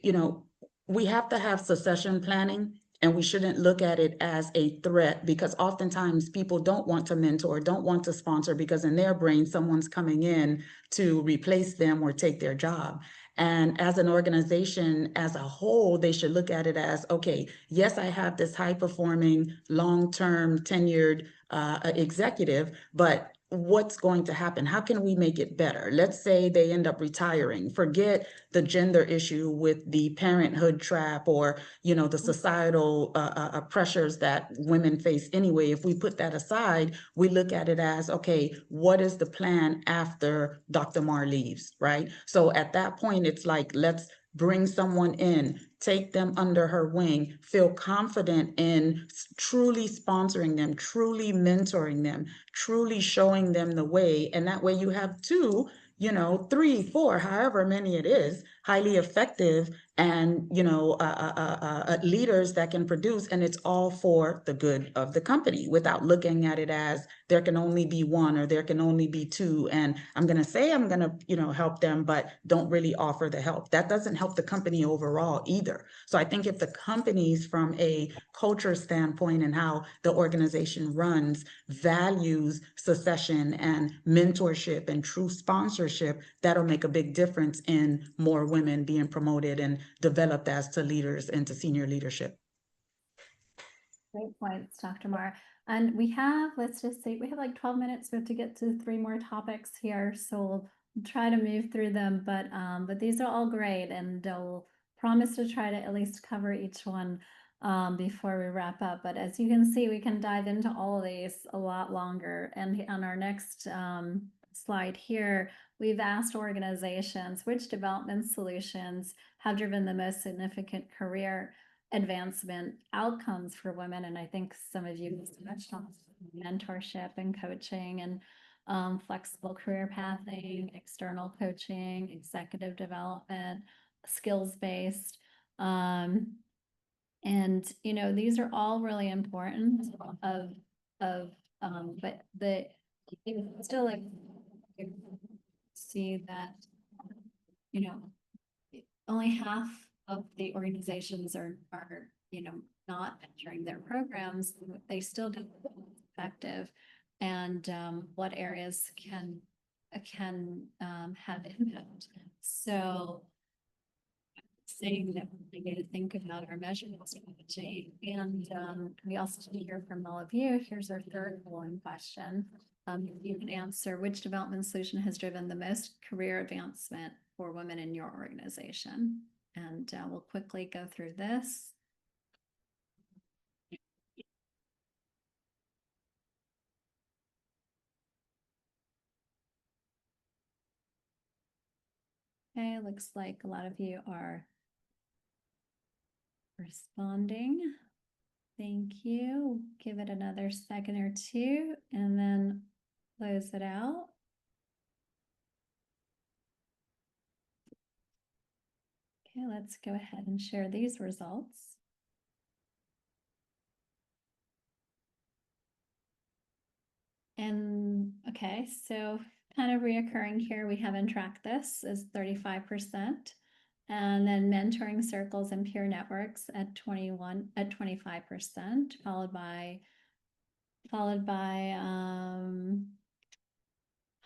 [SPEAKER 5] you know, we have to have succession planning, and we shouldn't look at it as a threat, because oftentimes people don't want to mentor, don't want to sponsor, because in their brain, someone's coming in to replace them or take their job. And as an organization as a whole, they should look at it as, okay, yes, I have this high performing, long-term tenured executive, but what's going to happen? How can we make it better? Let's say they end up retiring. Forget the gender issue with the parenthood trap, or, you know, the societal pressures that women face anyway. If we put that aside, we look at it as, okay, what is the plan after Dr. Mar leaves, right? So at that point, it's like, let's bring someone in, take them under her wing, feel confident in truly sponsoring them, truly mentoring them, truly showing them the way. And that way you have two, you know, 3, 4, however many it is, highly effective and, you know, leaders that can produce, and it's all for the good of the company, without looking at it as there can only be one or there can only be two. And I'm going to say I'm going to, you know, help them, but don't really offer the help. That doesn't help the company overall either. So I think if the companies, from a culture standpoint and how the organization runs, values succession and mentorship and true sponsorship, that'll make a big difference in more women being promoted and developed as to leaders and to senior leadership.
[SPEAKER 2] Great points, Dr. Mar. And we have, let's just say, we have like 12 minutes. We have to get to 3 more topics here, so we'll try to move through them. But these are all great, and we'll promise to try to at least cover each one before we wrap up. But as you can see, we can dive into all of these a lot longer. And on our next slide here, we've asked organizations which development solutions have driven the most significant career advancement outcomes for women. And I think some of you touched on mentorship and coaching and flexible career pathing, external coaching, executive development, skills-based. And, you know, these are all really important but still, like, see that, you know, only half of the organizations are, you know, not entering their programs. They still do effective, and what areas can have impact. So saying that we need to think about our measurement strategy. And we also need to hear from all of you. Here's our third polling question. You can answer which development solution has driven the most career advancement for women in your organization. And we'll quickly go through this. Okay, looks like a lot of you are responding. Thank you. Give it another second or two and then close it out. Okay, let's go ahead and share these results. And okay, so kind of reoccurring here, we haven't tracked this is 35%. And then mentoring circles and peer networks at 25%, followed by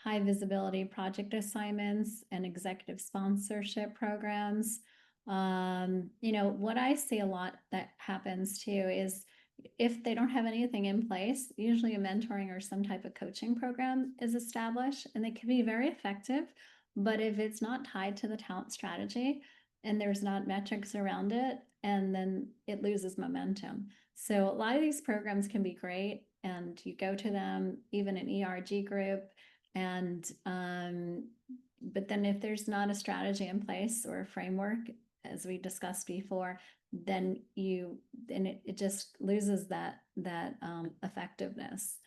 [SPEAKER 2] high visibility project assignments and executive sponsorship programs. You know, what I see a lot that happens too is if they don't have anything in place, usually a mentoring or some type of coaching program is established, and they can be very effective. But if it's not tied to the talent strategy and there's not metrics around it, and then it loses momentum. So a lot of these programs can be great, and you go to them, even an ERG group, and but then if there's not a strategy in place or a framework, as we discussed before, then it just loses that effectiveness.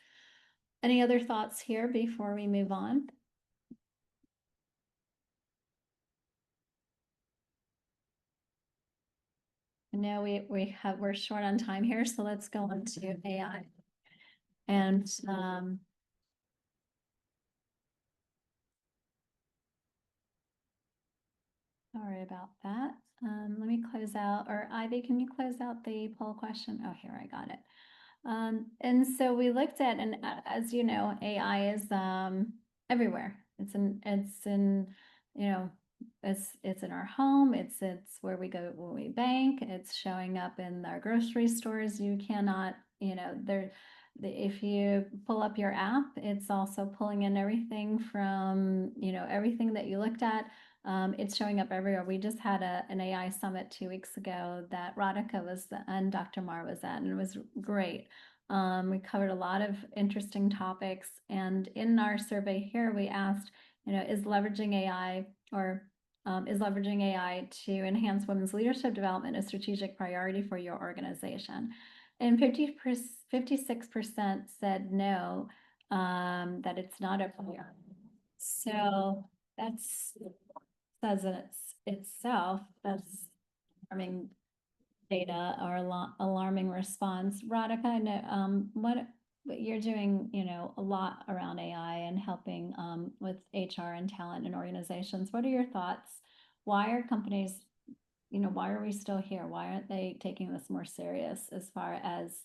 [SPEAKER 2] Any other thoughts here before we move on? I know we're short on time here, so let's go on to AI. And sorry about that. Let me close out, or Ivy, can you close out the poll question? Oh, here, I got it. And so we looked at, and as you know, AI is everywhere. It's in, you know, it's in our home. It's where we go when we bank. It's showing up in our grocery stores. You cannot, you know, if you pull up your app, it's also pulling in everything from, you know, everything that you looked at. It's showing up everywhere. We just had an AI summit 2 weeks ago that Radhika and Dr. Mar was at, and it was great. We covered a lot of interesting topics, and in our survey here, we asked, you know, is leveraging AI to enhance women's leadership development a strategic priority for your organization? And 56% said no, that it's not a priority. So that's says in itself, that's alarming data or alarming response. Radhika, I know what you're doing, you know, a lot around AI and helping with HR and talent and organizations. What are your thoughts? Why are companies, you know, why are we still here? Why aren't they taking this more serious as far as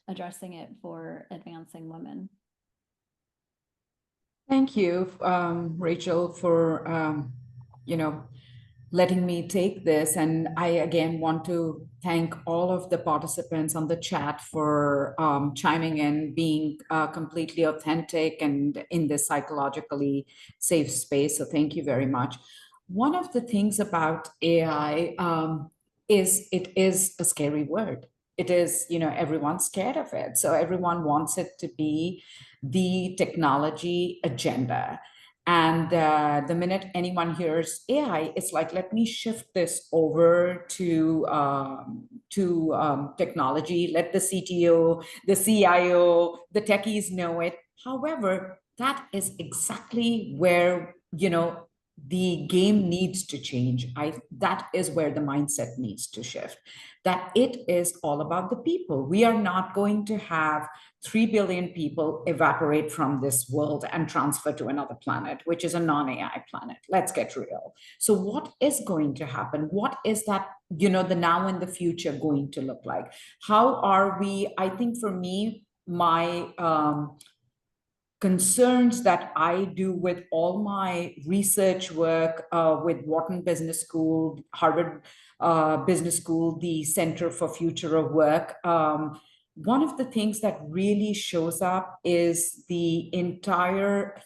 [SPEAKER 2] addressing it for advancing women?
[SPEAKER 4] Thank you, Rachel, for you know, letting me take this. And I again want to thank all of the participants on the chat for chiming in, being completely authentic and in this psychologically safe space. So thank you very much. One of the things about AI is it is a scary word. It is, you know, everyone's scared of it. So everyone wants it to be the technology agenda. And the minute anyone hears AI, it's like, let me shift this over to technology. Let the CTO, the CIO, the techies know it. However, that is exactly where, you know, the game needs to change. That is where the mindset needs to shift. That it is all about the people. We are not going to have 3 billion people evaporate from this world and transfer to another planet, which is a non-AI planet. Let's get real. So what is going to happen? What is that, you know, the now and the future going to look like? How are we, I think for me, my concerns that I do with all my research work with Wharton Business School, Harvard Business School, the Center for Future of Work, one of the things that really shows up is the entire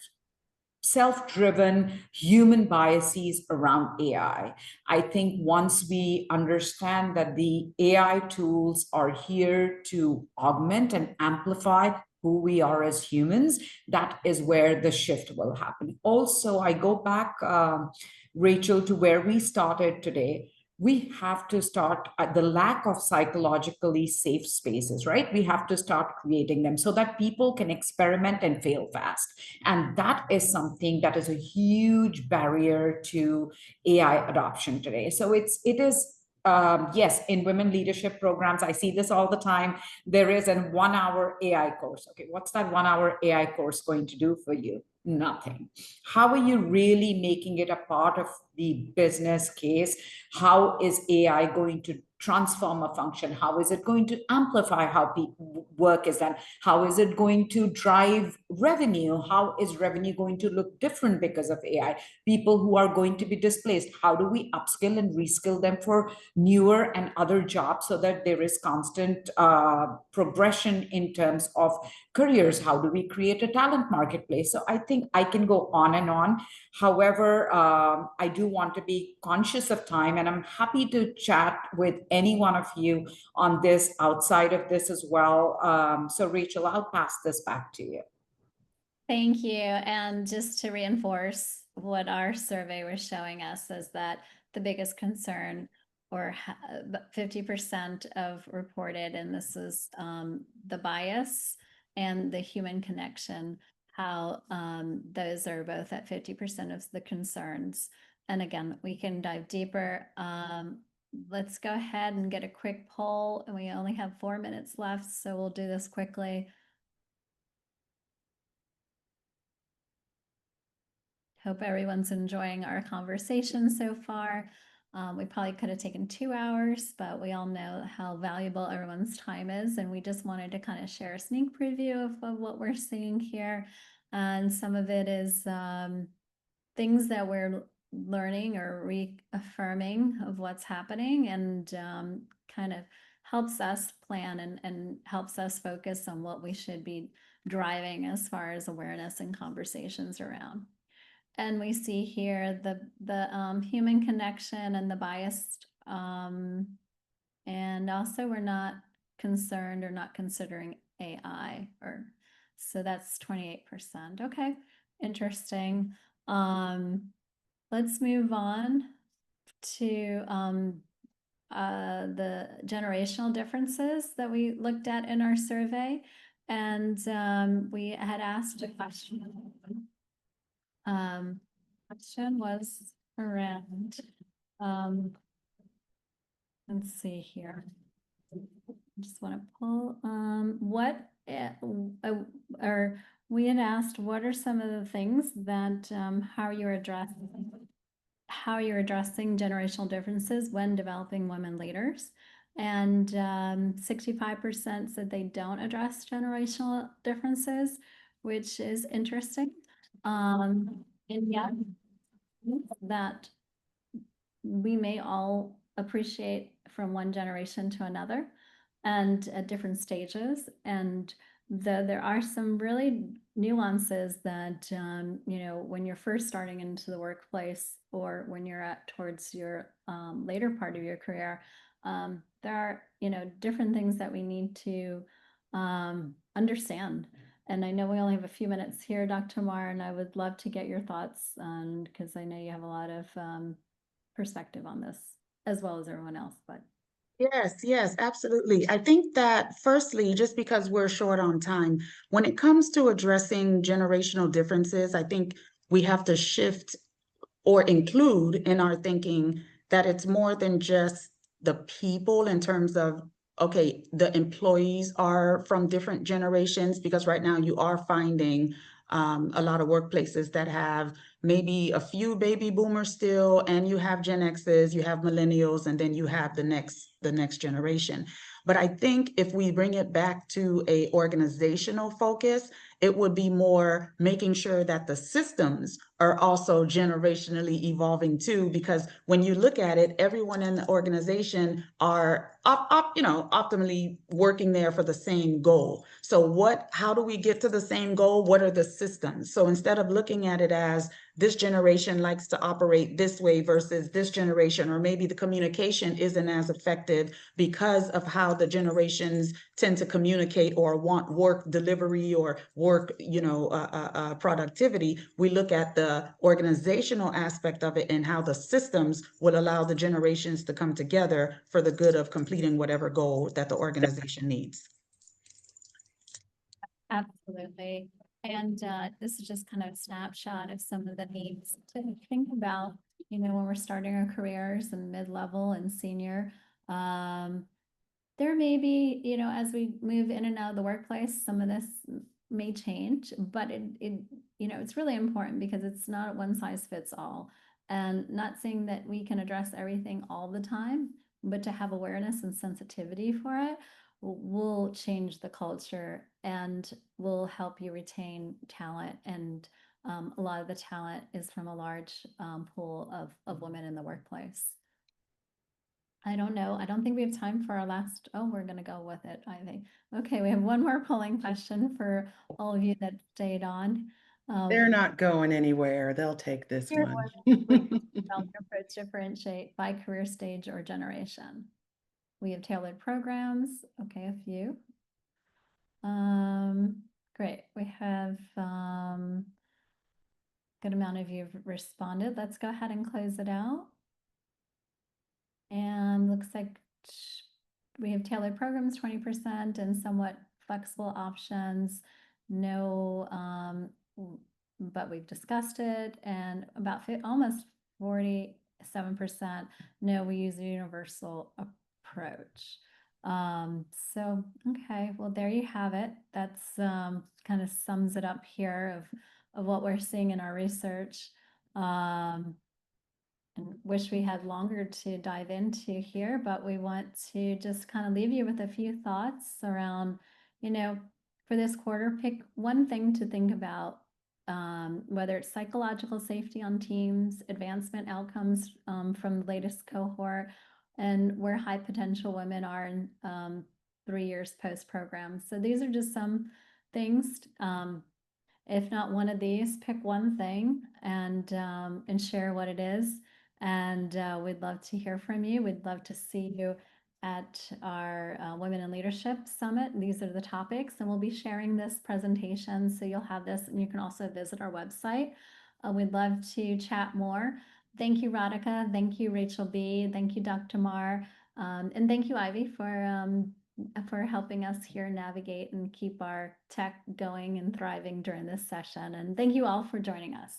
[SPEAKER 4] self-driven human biases around AI. I think once we understand that the AI tools are here to augment and amplify who we are as humans, that is where the shift will happen. Also, I go back, Rachel, to where we started today. We have to start at the lack of psychologically safe spaces, right? We have to start creating them so that people can experiment and fail fast. And that is something that is a huge barrier to AI adoption today. So it is, yes, in women leadership programs, I see this all the time. There is a 1 hour AI course. Okay, what's that 1 hour AI course going to do for you? Nothing. How are you really making it a part of the business case? How is AI going to transform a function? How is it going to amplify how people work is done? How is it going to drive revenue? How is revenue going to look different because of AI? People who are going to be displaced, how do we upskill and reskill them for newer and other jobs so that there is constant progression in terms of careers? How do we create a talent marketplace? So I think I can go on and on. However, I do want to be conscious of time, and I'm happy to chat with any one of you on this outside of this as well. So Rachel, I'll pass this back to you.
[SPEAKER 2] Thank you. And just to reinforce what our survey was showing us is that the biggest concern, or 50% of reported, and this is the bias and the human connection, how those are both at 50% of the concerns. And again, we can dive deeper. Let's go ahead and get a quick poll, and we only have 4 minutes left, so we'll do this quickly. Hope everyone's enjoying our conversation so far. We probably could have taken 2 hours, but we all know how valuable everyone's time is, and we just wanted to kind of share a sneak preview of what we're seeing here. And some of it is things that we're learning or reaffirming of what's happening, and kind of helps us plan and helps us focus on what we should be driving as far as awareness and conversations around. And we see here the human connection and the biased, and also we're not concerned or not considering AI, or so that's 28%. Okay, interesting. Let's move on to the generational differences that we looked at in our survey, and we had asked a question. Question was around, let's see here. I just want to pull, or we had asked, what are some of the things that, how you're addressing generational differences when developing women leaders? And 65% said they don't address generational differences, which is interesting. And yet that we may all appreciate from one generation to another and at different stages. And there are some really nuances that, you know, when you're first starting into the workplace or when you're towards your later part of your career, there are, you know, different things that we need to understand. And I know we only have a few minutes here, Dr. Mar, and I would love to get your thoughts on, because I know you have a lot of perspective on this, as well as everyone else. But
[SPEAKER 5] Yes, absolutely. I think that firstly, just because we're short on time, when it comes to addressing generational differences, I think we have to shift or include in our thinking that it's more than just the people in terms of, okay, the employees are from different generations, because right now you are finding a lot of workplaces that have maybe a few baby boomers still, and you have Gen X's, you have millennials, and then you have the next generation. But I think if we bring it back to a organizational focus, it would be more making sure that the systems are also generationally evolving too, because when you look at it, everyone in the organization are optimally working there for the same goal. So how do we get to the same goal? What are the systems? So instead of looking at it as this generation likes to operate this way versus this generation, or maybe the communication isn't as effective because of how the generations tend to communicate or want work delivery or work, productivity, we look at the organizational aspect of it and how the systems will allow the generations to come together for the good of completing whatever goal that the organization needs.
[SPEAKER 2] Absolutely. And this is just kind of a snapshot of some of the needs to think about, when we're starting our careers and mid-level and senior. There may be, as we move in and out of the workplace, some of this may change, but it's really important because it's not one size fits all. And not saying that we can address everything all the time, but to have awareness and sensitivity for it will change the culture and will help you retain talent. And a lot of the talent is from a large pool of women in the workplace. I don't know. I don't think we have time for our last. Oh, we're going to go with it, I think. Okay, we have one more polling question for all of you that stayed on.
[SPEAKER 3] They're not going anywhere. They'll take this one.
[SPEAKER 2] Approach differentiate by career stage or generation. We have tailored programs. Okay, a few. Great. We have good amount of you have responded. Let's go ahead and close it out. And looks like we have tailored programs, 20%, and somewhat flexible options. No, but we've discussed it, and about almost 47%. No, we use a universal approach. So, okay, well, there you have it. That's kind of sums it up here of what we're seeing in our research. And wish we had longer to dive into here, but we want to just kind of leave you with a few thoughts around, for this quarter, pick one thing to think about, whether it's psychological safety on teams, advancement outcomes from the latest cohort, and where high potential women are in 3 years post-program. So these are just some things. If not one of these, pick one thing and share what it is. And we'd love to hear from you. We'd love to see you at our Women in Leadership Summit. These are the topics, and we'll be sharing this presentation. So you'll have this, and you can also visit our website. We'd love to chat more. Thank you, Radhika. Thank you, Rachel B. Thank you, Dr. Mar. And thank you, Ivy, for helping us here navigate and keep our tech going and thriving during this session. And thank you all for joining us.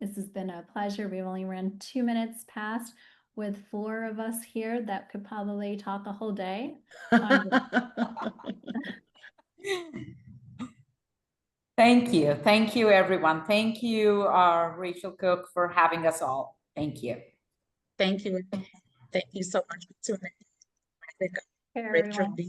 [SPEAKER 2] This has been a pleasure. We've only run 2 minutes past with 4 of us here that could probably talk a whole day.
[SPEAKER 4] Thank you. Thank you, everyone. Thank you, Rachel Cooke, for having us all. Thank you.
[SPEAKER 5] Thank you. Thank you so much for tuning in.
[SPEAKER 2] Rachel B.